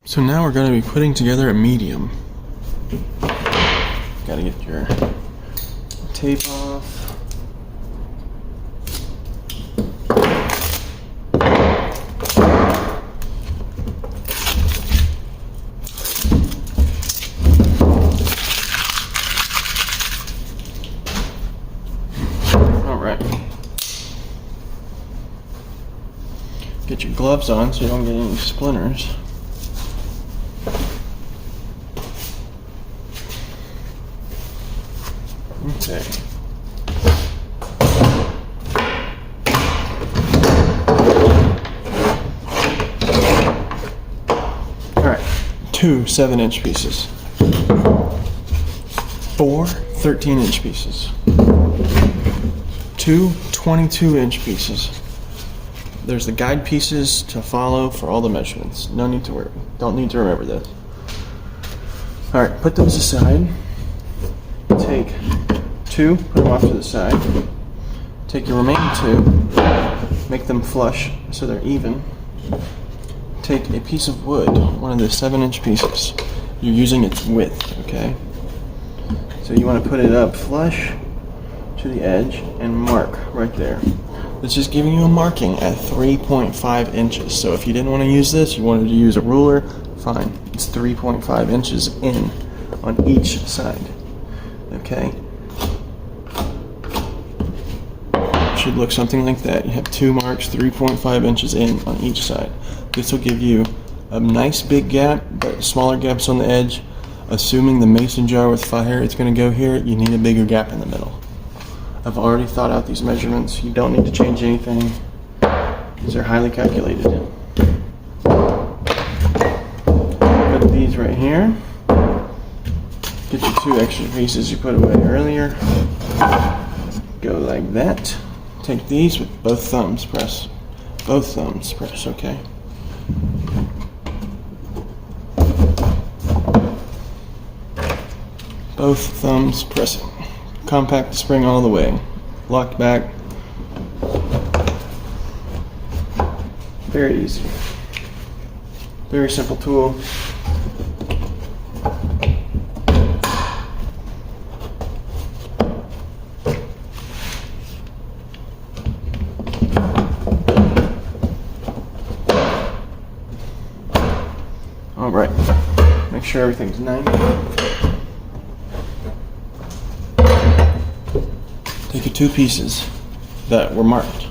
So now we're going to be putting together a medium. Gotta get your tape off. Alright. Get your gloves on so you don't get any splinters. Okay. Alright, 2 7-inch pieces, 4 13-inch pieces, 2 22-inch pieces. There's the guide pieces to follow for all the measurements. No need to worry. Don't need to remember this. Alright, put those aside. Take 2, put them off to the side. Take your remaining 2, make them flush so they're even. Take a piece of wood, one of the 7-inch pieces. You're using its width, okay? So you want to put it up flush to the edge and mark right there. It's just giving you a marking at 3.5 inches. So if you didn't want to use this, you wanted to use a ruler, fine. It's 3.5 inches in on each side. Okay? Should look something like that. You have 2 marks, 3.5 inches in on each side. This will give you a nice big gap, but smaller gaps on the edge. Assuming the mason jar with fire is going to go here, you need a bigger gap in the middle. I've already thought out these measurements. You don't need to change anything. These are highly calculated. Put these right here. Get your 2 extra pieces you put away earlier. Go like that. Take these with both thumbs, press. Both thumbs, press, okay? Both thumbs, press it. Compact the spring all the way. Locked back. Very easy. Very simple tool. Alright, make sure everything's 90. Take your 2 pieces that were marked.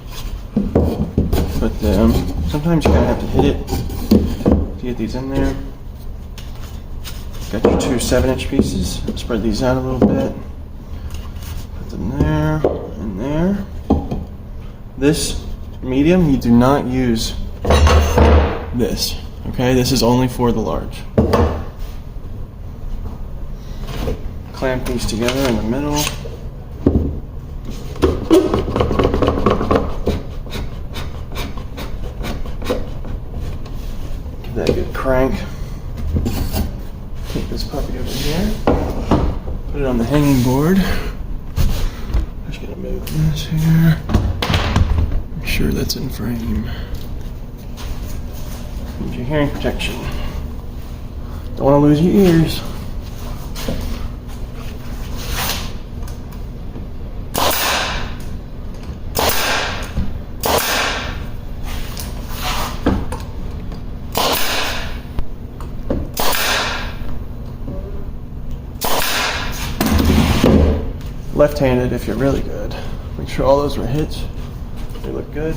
Put them, sometimes you're going to have to hit it to get these in there. Got your 2 7-inch pieces. Spread these out a little bit. Put them there and there. This medium, you do not use this. Okay, this is only for the large. Clamp these together in the middle. Give that a good crank. Take this puppy over here. Put it on the hanging board. Just gonna move this here. Make sure that's in frame. Need your hearing protection. Don't want to lose your ears. Left-handed if you're really good. Make sure all those were hits. They look good.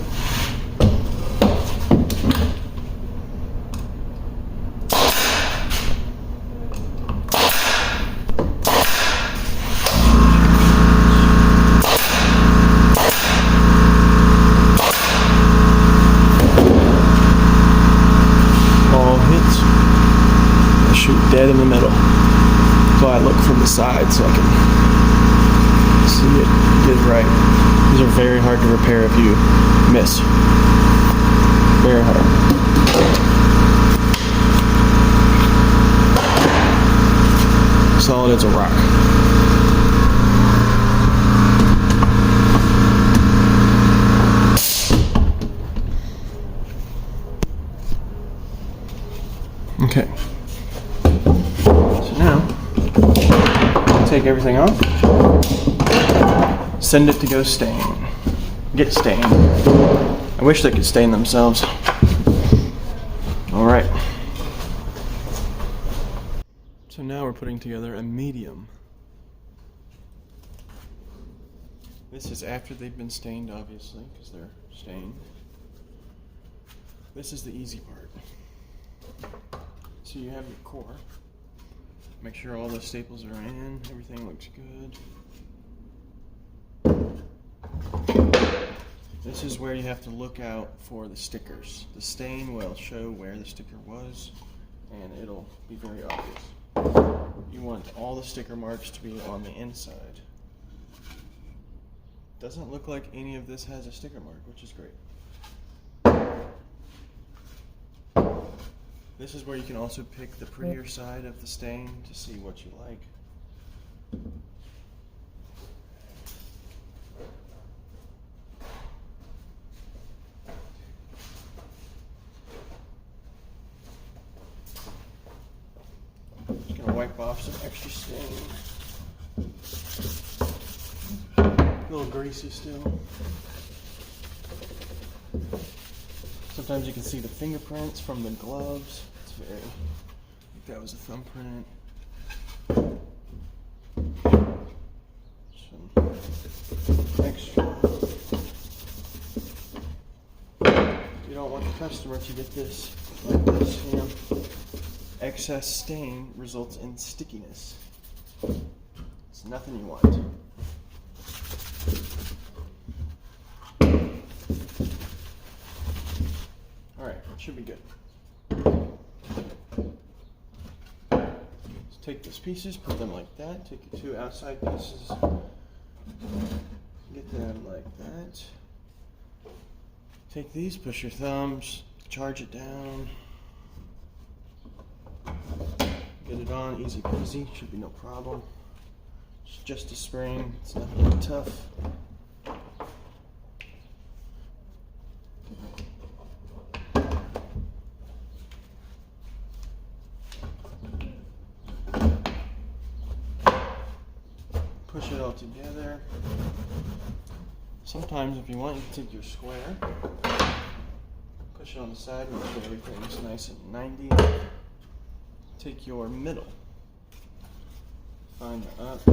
Dead in the middle. So I look from the side so I can see it, get it right. These are very hard to repair if you miss. Very hard. Solid as a rock. Okay. So now, take everything off. Send it to go stain. Get stained. I wish they could stain themselves. Alright. So now we're putting together a medium. This is after they've been stained, obviously, because they're stained. This is the easy part. So you have your core. Make sure all the staples are in, everything looks good. This is where you have to look out for the stickers. The stain will show where the sticker was, and it'll be very obvious. You want all the sticker marks to be on the inside. Doesn't look like any of this has a sticker mark, which is great. This is where you can also pick the prettier side of the stain to see what you like. Just gonna wipe off some extra stain. A little greasy still. Sometimes you can see the fingerprints from the gloves. It's very, I think that was a thumbprint. Some extra. You don't want the customer to get this like this, you know. Excess stain results in stickiness. It's nothing you want. Alright, it should be good. Let's take these pieces, put them like that. Take your two outside pieces, get them like that. Take these, push your thumbs, charge it down. Get it on, easy peasy, should be no problem. It's just a spring, it's nothing tough. Push it all together. Sometimes if you want, you can take your square, push it on the side, make sure everything's nice and 90. Take your middle, find the up,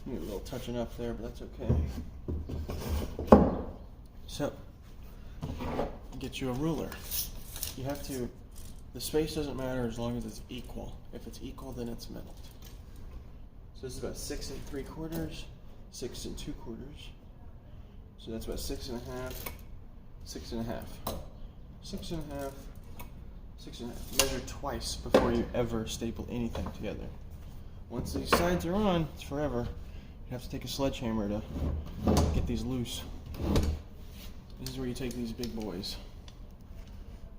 need a little touching up there, but that's okay. So, get you a ruler. You have to, the space doesn't matter as long as it's equal. If it's equal, then it's milled. So this is about 6 3/4, 6 2/4. So that's about 6 1/2, 6 1/2, 6 1/2, 6 1/2. Measure twice before you ever staple anything together. Once these sides are on, it's forever. You have to take a sledgehammer to get these loose. This is where you take these big boys.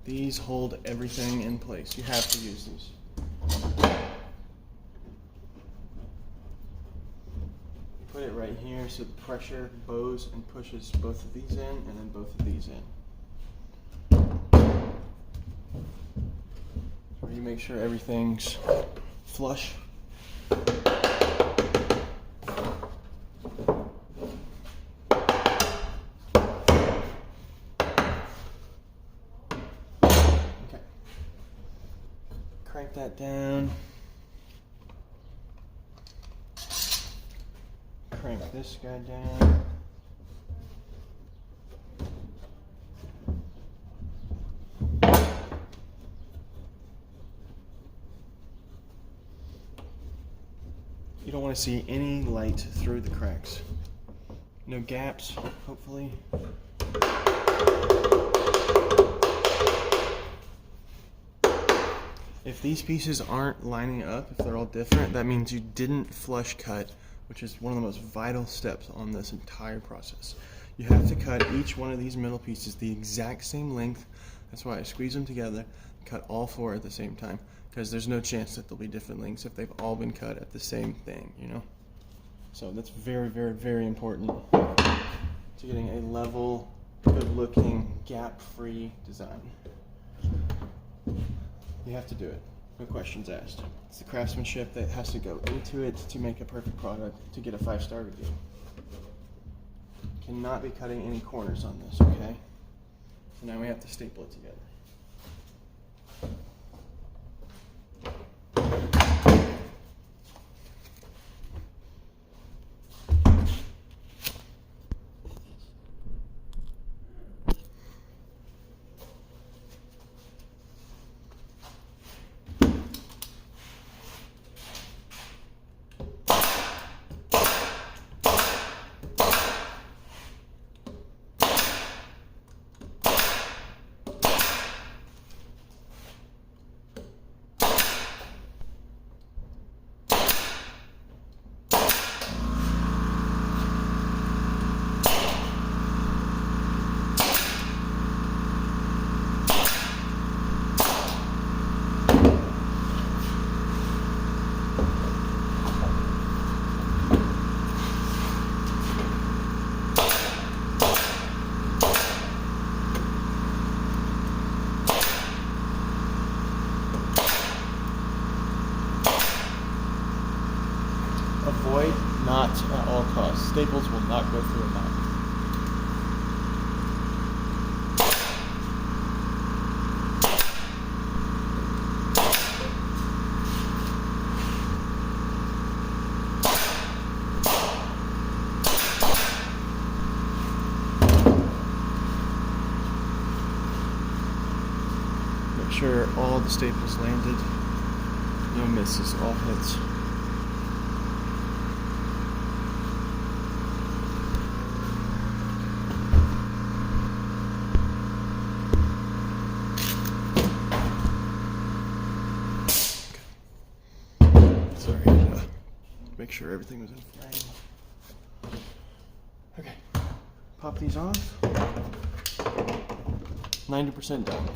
These hold everything in place. You have to use these. Put it right here so the pressure bows and pushes both of these in and then both of these in. So you make sure everything's flush. Okay. Crank that down. Crank this guy down. You don't want to see any light through the cracks. No gaps, hopefully. If these pieces aren't lining up, if they're all different, that means you didn't flush cut, which is one of the most vital steps on this entire process. You have to cut each one of these middle pieces the exact same length. That's why I squeeze them together, cut all four at the same time, because there's no chance that they'll be different lengths if they've all been cut at the same thing, you know? So that's very, very, very important to getting a level, good-looking, gap-free design. You have to do it. No questions asked. It's the craftsmanship that has to go into it to make a perfect product to get a 5-star review. Cannot be cutting any corners on this, okay? So now we have to staple it together. Avoid knots at all costs. Staples will not go through a knot. Make sure all the staples landed. No misses, all hits. Make sure everything was in frame. Okay, pop these off. 90% done.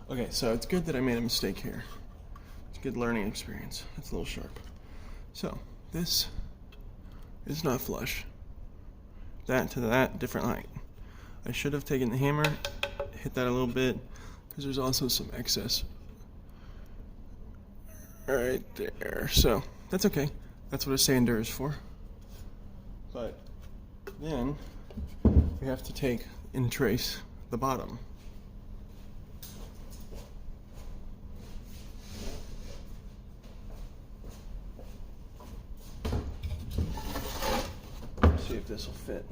Okay, so it's good that I made a mistake here. It's a good learning experience. It's a little sharp. So, this is not flush. That to that, different height. I should have taken the hammer, hit that a little bit, because there's also some excess right there. So that's okay. That's what a sander is for. But then we have to take and trace the bottom. See if this will fit.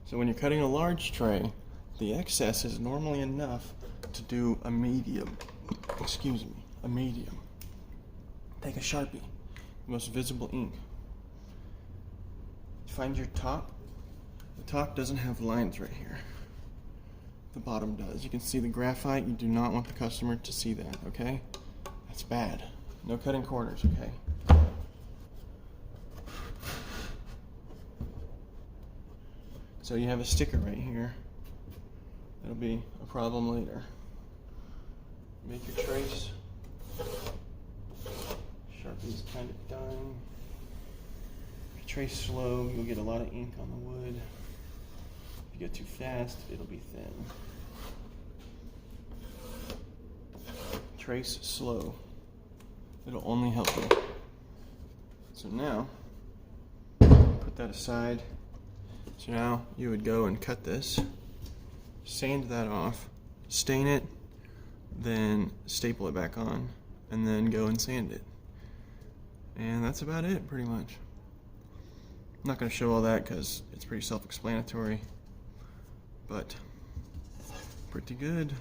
So when you're cutting a large tray, the excess is normally enough to do a medium. Excuse me, a medium. Take a Sharpie, the most visible ink. Find your top. The top doesn't have lines right here. The bottom does. You can see the graphite. You do not want the customer to see that, okay? That's bad. No cutting corners, okay? So you have a sticker right here. That'll be a problem later. Make your trace. Sharpie's kind of done. If you trace slow, you'll get a lot of ink on the wood. If you go too fast, it'll be thin. Trace slow. It'll only help you. So now, put that aside. So now you would go and cut this, sand that off, stain it, then staple it back on, and then go and sand it. And that's about it, pretty much. I'm not going to show all that because it's pretty self-explanatory, but pretty good.